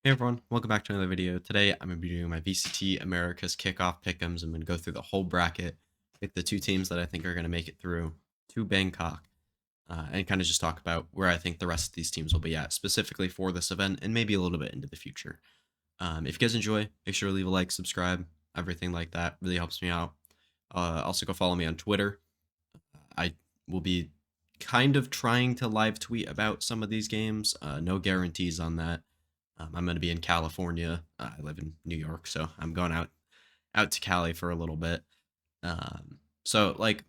Hey everyone, welcome back to another video. Today I'm going to be doing my VCT America's Kickoff Pickems. I'm going to go through the whole bracket, pick the two teams that I think are going to make it through to Bangkok, and kind of just talk about where I think the rest of these teams will be at, specifically for this event and maybe a little bit into the future. If you guys enjoy, make sure to leave a like, subscribe, everything like that really helps me out. Also go follow me on Twitter. I will be kind of trying to live tweet about some of these games. No guarantees on that. I'm going to be in California. I live in New York, so I'm going out to Cali for a little bit. So like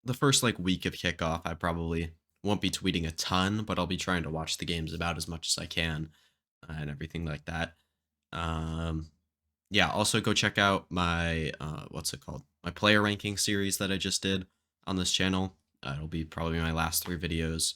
the first like week of kickoff, I probably won't be tweeting a ton, but I'll be trying to watch the games about as much as I can and everything like that. Um, yeah, also go check out my what's it called? My player ranking series that I just did on this channel. It'll be probably my last three videos.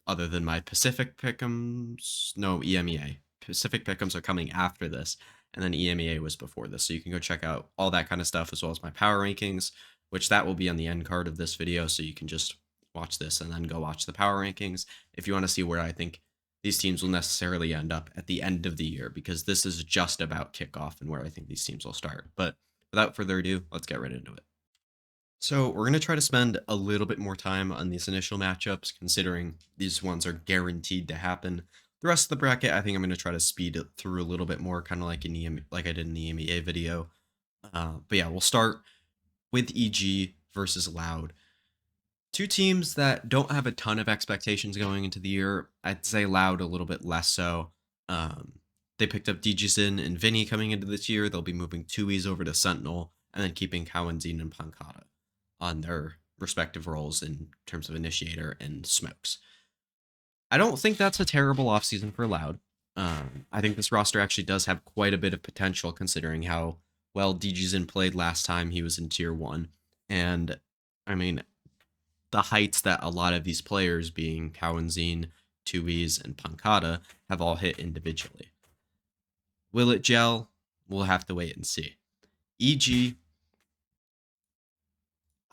Other than my Pacific Pickems, no EMEA. Pacific Pickems are coming after this, and then EMEA was before this. So you can go check out all that kind of stuff as well as my power rankings, which that will be on the end card of this video. So you can just watch this and then go watch the power rankings if you want to see where I think these teams will necessarily end up at the end of the year, because this is just about kickoff and where I think these teams will start. But without further ado, let's get right into it. So we're going to try to spend a little bit more time on these initial matchups, considering these ones are guaranteed to happen. The rest of the bracket, I think I'm going to try to speed it through a little bit more, kind of like like I did in the EMEA video. But yeah, we'll start with EG versus Loud. Two teams that don't have a ton of expectations going into the year. I'd say Loud a little bit less so. They picked up Digizin and Vinny coming into this year. They'll be moving Tui's over to Sentinel and then keeping Cowanzine and Pankata on their respective roles in terms of Initiator and Smokes. I don't think that's a terrible offseason for Loud. I think this roster actually does have quite a bit of potential considering how well Digizin played last time he was in Tier 1. And, I mean, the heights that a lot of these players, being Cowanzine, Tui's, and Pankata, have all hit individually. Will it gel? We'll have to wait and see. EG,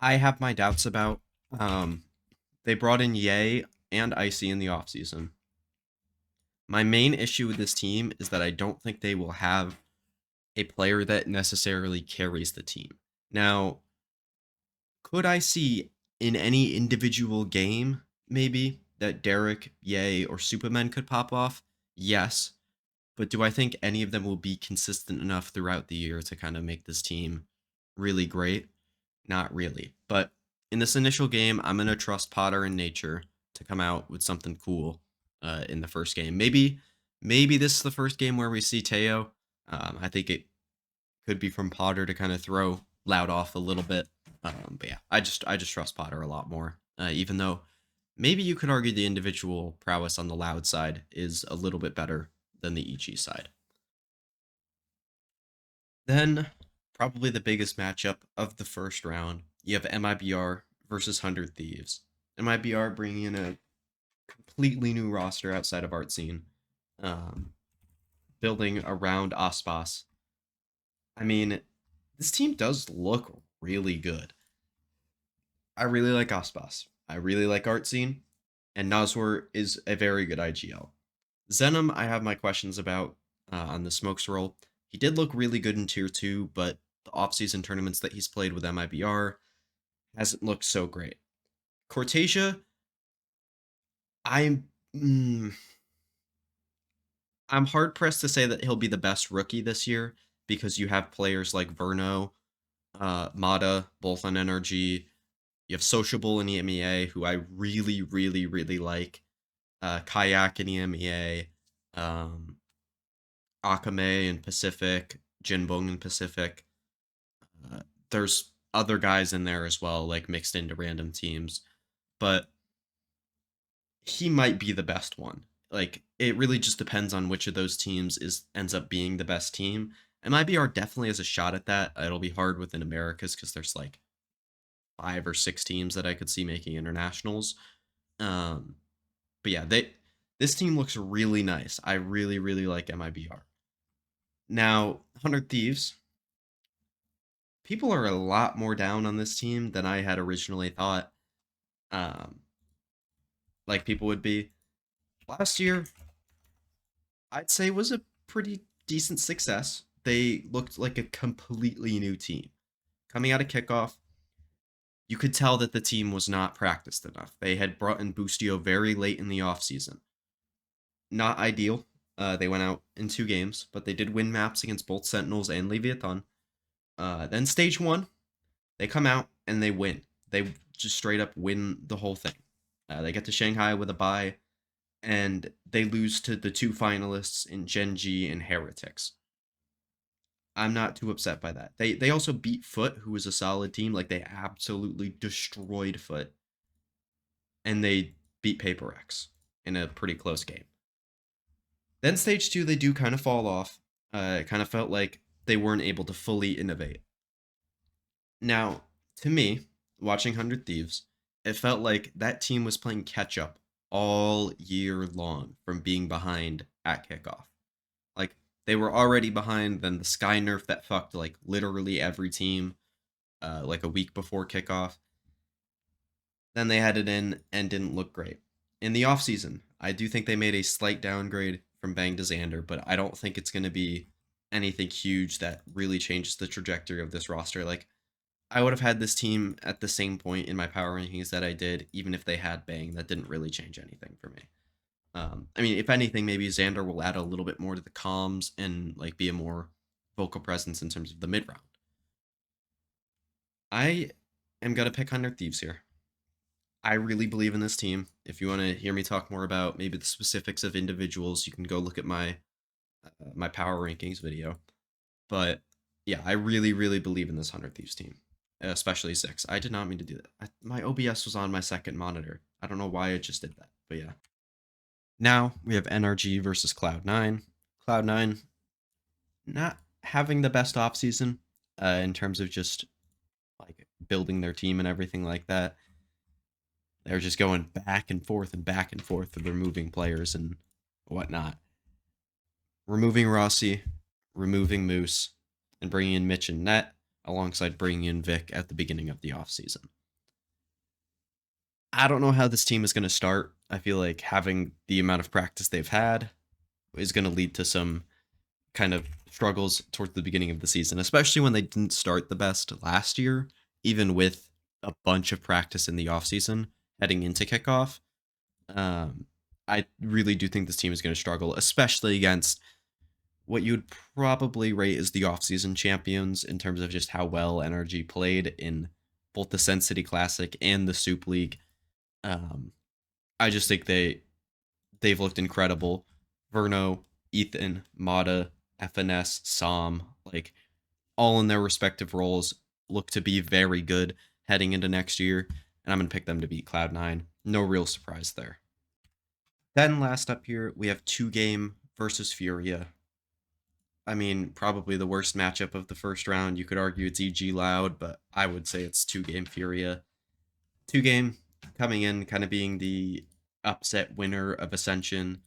I have my doubts about. They brought in Ye and Icy in the offseason. My main issue with this team is that I don't think they will have a player that necessarily carries the team. Now, could I see in any individual game, maybe, that Derek, Ye, or Superman could pop off? Yes. But do I think any of them will be consistent enough throughout the year to kind of make this team really great? Not really. But in this initial game, I'm going to trust Potter and Nature to come out with something cool in the first game. Maybe this is the first game where we see Teo. I think it could be from Potter to kind of throw Loud off a little bit. But yeah, I just trust Potter a lot more. Even though maybe you could argue the individual prowess on the Loud side is a little bit better than the EG side. Then, probably the biggest matchup of the first round, you have MIBR versus 100 Thieves. MIBR bringing in a completely new roster outside of Art Scene, um, building around Aspas. I mean, this team does look really good. I really like Aspas. I really like Art Scene, and Nazwar is a very good IGL. Zenom, I have my questions about on the Smokes role. He did look really good in Tier 2, but the offseason tournaments that he's played with MIBR hasn't looked so great. Cortasia, I'm I'm hard pressed to say that he'll be the best rookie this year because you have players like Verno, Mata, both on NRG. You have Sociable in EMEA, who I really, really, really like. Kayak in EMEA. Akame in Pacific. Jinbong in Pacific. There's other guys in there as well, like mixed into random teams. But he might be the best one. Like, it really just depends on which of those teams ends up being the best team. And IBR definitely has a shot at that. It'll be hard within Americas because there's like 5 or 6 teams that I could see making internationals. Um, but yeah, this team looks really nice. I really, really like MIBR. Now, 100 Thieves, people are a lot more down on this team than I had originally thought. Um, like people would be. Last year, I'd say was a pretty decent success. They looked like a completely new team. Coming out of kickoff, you could tell that the team was not practiced enough. They had brought in Bustio very late in the offseason. Not ideal. They went out in 2 games, but they did win maps against both Sentinels and Leviathan. Then stage one, they come out and they win. They just straight up win the whole thing. They get to Shanghai with a bye, and they lose to the 2 finalists in Genji and Heretics. I'm not too upset by that. They also beat Foot, who was a solid team. Like they absolutely destroyed Foot, and they beat Paper X in a pretty close game. Then stage two, they do kind of fall off. It kind of felt like they weren't able to fully innovate. Now, to me, watching 100 Thieves, it felt like that team was playing catch up all year long from being behind at kickoff. Like, they were already behind, then the Sky nerf that fucked, like, literally every team, like, a week before kickoff. Then they had it in and didn't look great. In the offseason, I do think they made a slight downgrade from Bang to Xander, but I don't think it's going to be anything huge that really changes the trajectory of this roster. Like, I would have had this team at the same point in my power rankings that I did, even if they had Bang. That didn't really change anything for me. I mean, if anything, maybe Xander will add a little bit more to the comms and like be a more vocal presence in terms of the mid round. I am gonna pick 100 Thieves here. I really believe in this team. If you want to hear me talk more about maybe the specifics of individuals, you can go look at my power rankings video. But yeah, I really, really believe in this 100 Thieves team, especially Six. I did not mean to do that. My OBS was on my second monitor. I don't know why it just did that, but yeah. Now we have NRG versus Cloud9. Cloud9 not having the best offseason in terms of just like building their team and everything like that. They're just going back and forth and back and forth with removing players and whatnot. Removing Rossi, removing Moose, and bringing in Mitch and Net alongside bringing in Vic at the beginning of the offseason. I don't know how this team is going to start. I feel like having the amount of practice they've had is going to lead to some kind of struggles towards the beginning of the season, especially when they didn't start the best last year, even with a bunch of practice in the offseason heading into kickoff. I really do think this team is going to struggle, especially against what you'd probably rate as the offseason champions in terms of just how well NRG played in both the Sen City Classic and the Soup League. I just think they've looked incredible. Verno, Ethan, Mata, FNS, Som, like all in their respective roles, look to be very good heading into next year, and I'm going to pick them to beat Cloud9. No real surprise there. Then last up here, we have 2-game versus Furia. I mean, probably the worst matchup of the first round. You could argue it's EG Loud, but I would say it's 2-game Furia. 2-game coming in, kind of being the upset winner of Ascension.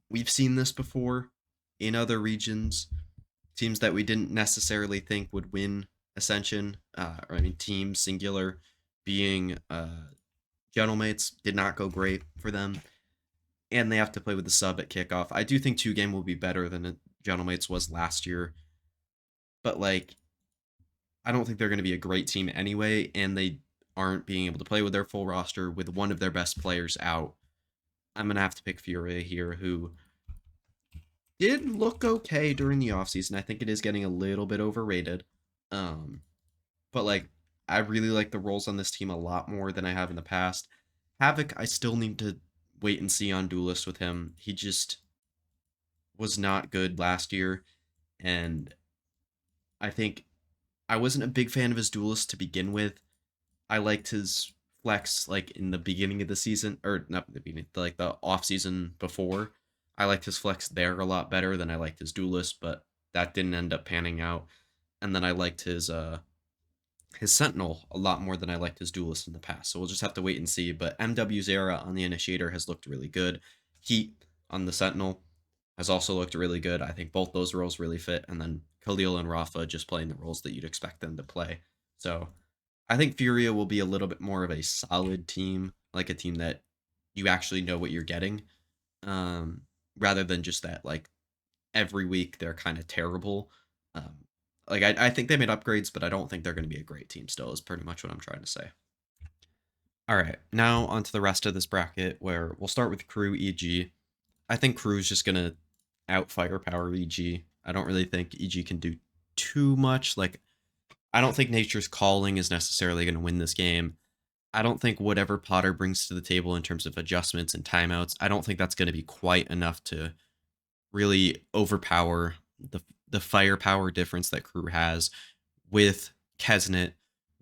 We've seen this before in other regions. Teams that we didn't necessarily think would win Ascension, or I mean, team singular being Gentlemates did not go great for them. And they have to play with the sub at kickoff. I do think 2-game will be better than Gentlemates was last year. But, like, I don't think they're going to be a great team anyway, and they aren't being able to play with their full roster with one of their best players out. I'm going to have to pick Furia here, who did look okay during the offseason. I think it is getting a little bit overrated. But, like, I really like the roles on this team a lot more than I have in the past. Havoc, I still need to wait and see on Duelist with him. He just was not good last year, and I think I wasn't a big fan of his Duelist to begin with. I liked his flex like in the beginning of the season, or not the beginning, like the off season before. I liked his flex there a lot better than I liked his Duelist, but that didn't end up panning out. And then I liked his Sentinel a lot more than I liked his Duelist in the past. So we'll just have to wait and see. But MW's era on the Initiator has looked really good. Heat on the Sentinel has also looked really good. I think both those roles really fit. And then Khalil and Rafa just playing the roles that you'd expect them to play. So I think Furia will be a little bit more of a solid team, like a team that you actually know what you're getting. rather than just that like every week they're kind of terrible. Um, like I think they made upgrades, but I don't think they're going to be a great team still. Is pretty much what I'm trying to say. All right, now on to the rest of this bracket where we'll start with Crew EG. I think Crew's just gonna out firepower EG. I don't really think EG can do too much. Like, I don't think Nature's Calling is necessarily gonna win this game. I don't think whatever Potter brings to the table in terms of adjustments and timeouts, I don't think that's gonna be quite enough to really overpower the firepower difference that Crew has with Kesnet,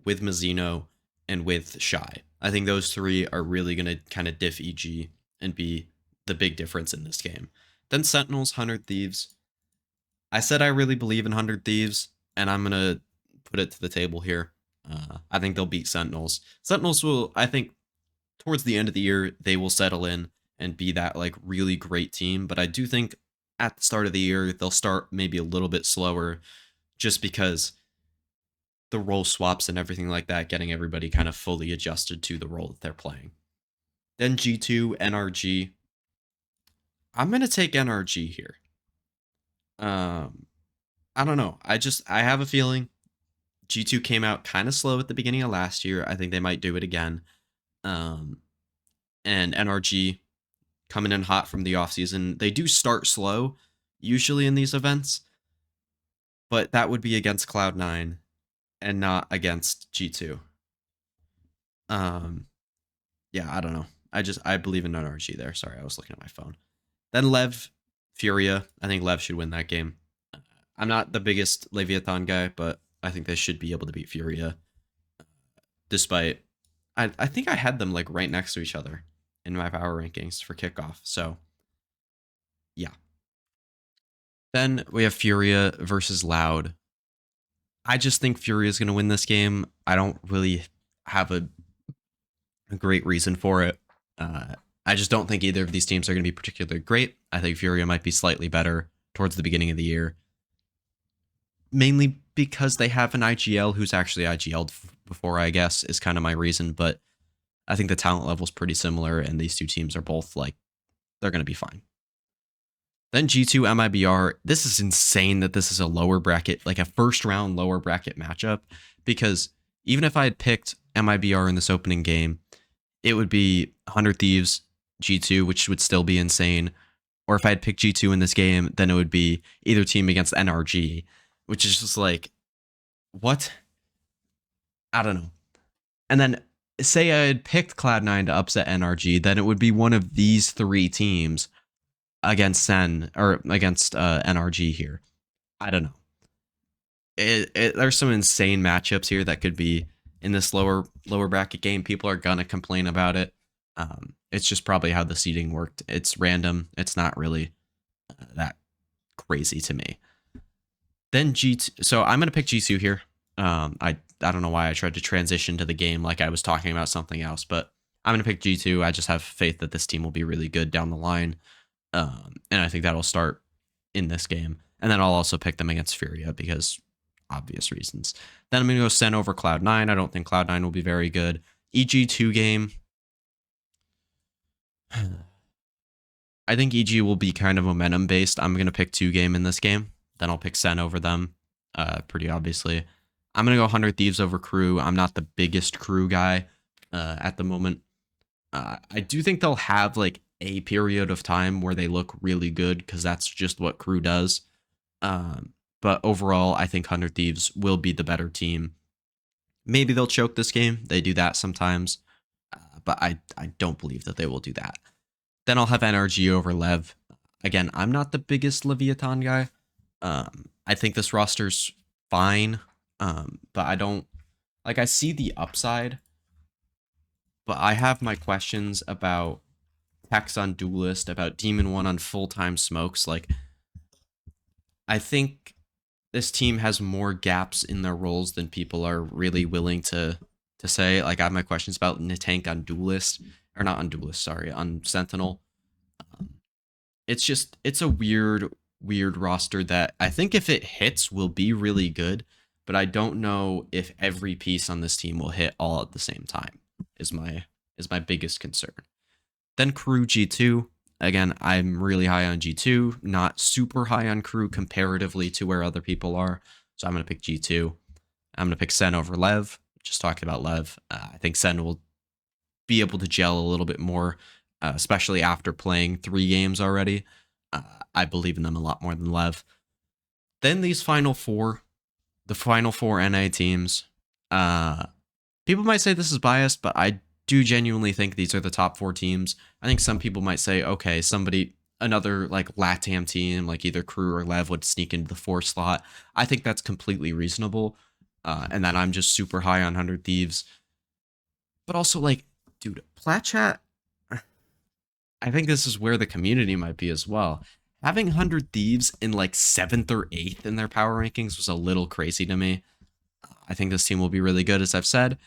with Mazzino, and with Shy. I think those three are really going to kind of diff EG and be the big difference in this game. Then Sentinels, 100 Thieves. I said I really believe in 100 Thieves, and I'm going to put it to the table here. I think they'll beat Sentinels. Sentinels will, I think, towards the end of the year, they will settle in and be that like really great team. But I do think at the start of the year, they'll start maybe a little bit slower just because the role swaps and everything like that, getting everybody kind of fully adjusted to the role that they're playing. Then G2, NRG. I'm going to take NRG here. I don't know. I have a feeling G2 came out kind of slow at the beginning of last year. I think they might do it again. And NRG coming in hot from the offseason. They do start slow, usually in these events, but that would be against Cloud9 and not against G2. Yeah, I don't know. I believe in NRG there. Sorry, I was looking at my phone. Then Lev, Furia. I think Lev should win that game. I'm not the biggest Leviathan guy, but I think they should be able to beat Furia. Despite, I think I had them like right next to each other in my power rankings for kickoff. So, yeah. Then we have Furia versus Loud. I just think Furia is going to win this game. I don't really have a great reason for it. I just don't think either of these teams are going to be particularly great. I think Furia might be slightly better towards the beginning of the year, mainly because they have an IGL who's actually IGL'd before, I guess, is kind of my reason. But I think the talent level is pretty similar, and these two teams are both like, they're going to be fine. Then G2 MIBR. This is insane that this is a lower bracket, like a first round lower bracket matchup, because even if I had picked MIBR in this opening game, it would be 100 Thieves G2, which would still be insane. Or if I had picked G2 in this game, then it would be either team against NRG, which is just like, what? I don't know. And then say I had picked Cloud9 to upset NRG, then it would be one of these three teams against Sen or against NRG here. I don't know. There's some insane matchups here that could be in this lower bracket game. People are gonna complain about it. It's just probably how the seeding worked. It's random. It's not really that crazy to me. Then G2. So I'm gonna pick G2 here. I don't know why I tried to transition to the game like I was talking about something else, but I'm gonna pick G2. I just have faith that this team will be really good down the line. And I think that'll start in this game. And then I'll also pick them against Furia because obvious reasons. Then I'm going to go Sen over Cloud9. I don't think Cloud9 will be very good. EG2 game. I think EG will be kind of momentum based. I'm going to pick 2 game in this game. Then I'll pick Sen over them, pretty obviously. I'm going to go 100 Thieves over Crew. I'm not the biggest Crew guy at the moment. I do think they'll have like a period of time where they look really good because that's just what Crew does. But overall, I think 100 Thieves will be the better team. Maybe they'll choke this game. They do that sometimes. But I don't believe that they will do that. Then I'll have NRG over Lev. Again, I'm not the biggest Leviathan guy. I think this roster's fine. But I don't... Like, I see the upside. But I have my questions about Hex on Duelist, about Demon 1 on full-time smokes. Like, I think this team has more gaps in their roles than people are really willing to say. Like, I have my questions about Nitank on Duelist, or not on Duelist, sorry, on Sentinel. It's a weird roster that I think if it hits will be really good, but I don't know if every piece on this team will hit all at the same time, is my biggest concern. Then Crew G2. Again, I'm really high on G2, not super high on Crew comparatively to where other people are. So I'm going to pick G2. I'm going to pick Sen over Lev. Just talking about Lev. I think Sen will be able to gel a little bit more, especially after playing 3 games already. I believe in them a lot more than Lev. Then these final 4, the final 4 NA teams. People might say this is biased, but I do genuinely think these are the top 4 teams. I think some people might say, okay, another like LATAM team, like either Crew or Lev would sneak into the 4 slot. I think that's completely reasonable. And that I'm just super high on 100 Thieves. But also, like, dude, Plat Chat, I think this is where the community might be as well. Having 100 Thieves in like 7th or 8th in their power rankings was a little crazy to me. I think this team will be really good, as I've said.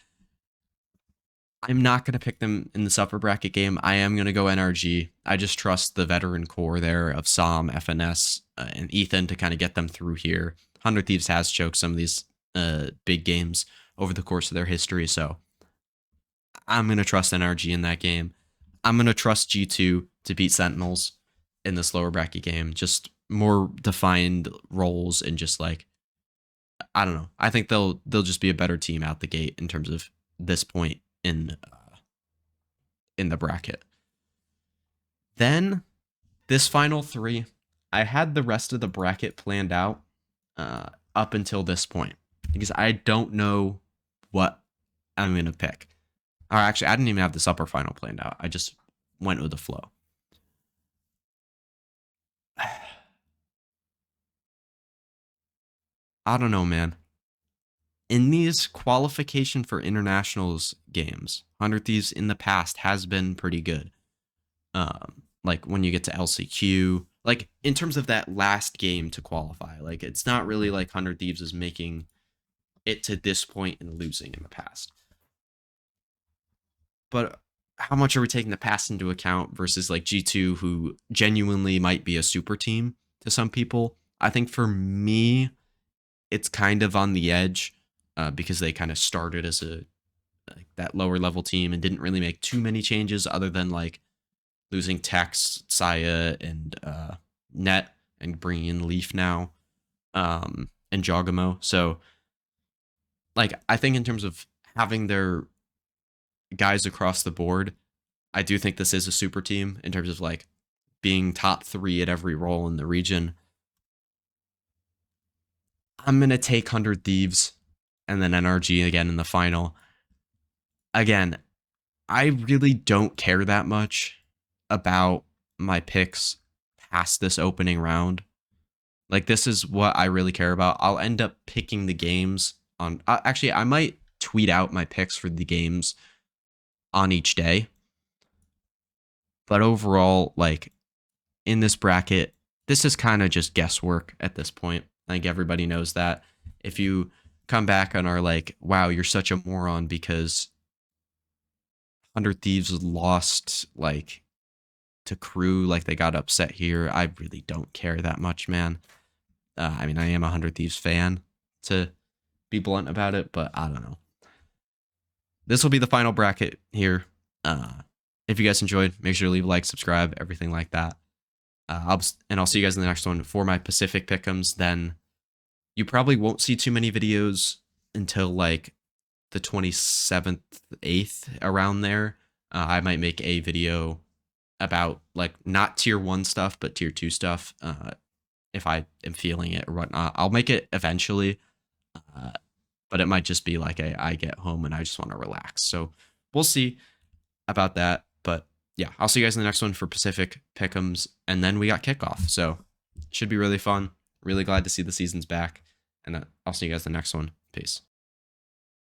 I'm not going to pick them in this upper bracket game. I am going to go NRG. I just trust the veteran core there of Sam, FNS, and Ethan to kind of get them through here. 100 Thieves has choked some of these big games over the course of their history, so I'm going to trust NRG in that game. I'm going to trust G2 to beat Sentinels in this lower bracket game. Just more defined roles and just like, I don't know. I think they'll just be a better team out the gate in terms of this point in the bracket. Then this final 3, I had the rest of the bracket planned out up until this point because I don't know what I'm going to pick. Or actually, I didn't even have this upper final planned out. I just went with the flow. I don't know, man. In these qualification for internationals games, 100 Thieves in the past has been pretty good. Like when you get to LCQ, like in terms of that last game to qualify, like it's not really like 100 Thieves is making it to this point and losing in the past. But how much are we taking the past into account versus like G2, who genuinely might be a super team to some people? I think for me, it's kind of on the edge because they kind of started as that lower level team and didn't really make too many changes other than like losing Tex, Saya, and Net and bringing in Leaf now and Jogamo. So like I think in terms of having their guys across the board, I do think this is a super team in terms of like being top 3 at every role in the region. I'm going to take 100 Thieves and then NRG again in the final. Again, I really don't care that much about my picks past this opening round. Like, this is what I really care about. I'll end up picking the games on... actually, I might tweet out my picks for the games on each day. But overall, like, in this bracket, this is kind of just guesswork at this point. I think everybody knows that. If you come back and are like, wow, you're such a moron because 100 Thieves lost, like, to Crew, like, they got upset here. I really don't care that much, man. I mean, I am a 100 Thieves fan, to be blunt about it, but I don't know. This will be the final bracket here. If you guys enjoyed, make sure to leave a like, subscribe, everything like that. I'll see you guys in the next one for my Pacific Pickems. Then you probably won't see too many videos until like the 27th, 8th, around there. I might make a video about like not tier 1 stuff, but tier 2 stuff. If I am feeling it or whatnot, I'll make it eventually. But it might just be like I get home and I just want to relax. So we'll see about that. But yeah, I'll see you guys in the next one for Pacific Pickems. And then we got Kickoff. So it should be really fun. Really glad to see the season's back. And I'll see you guys in the next one. Peace.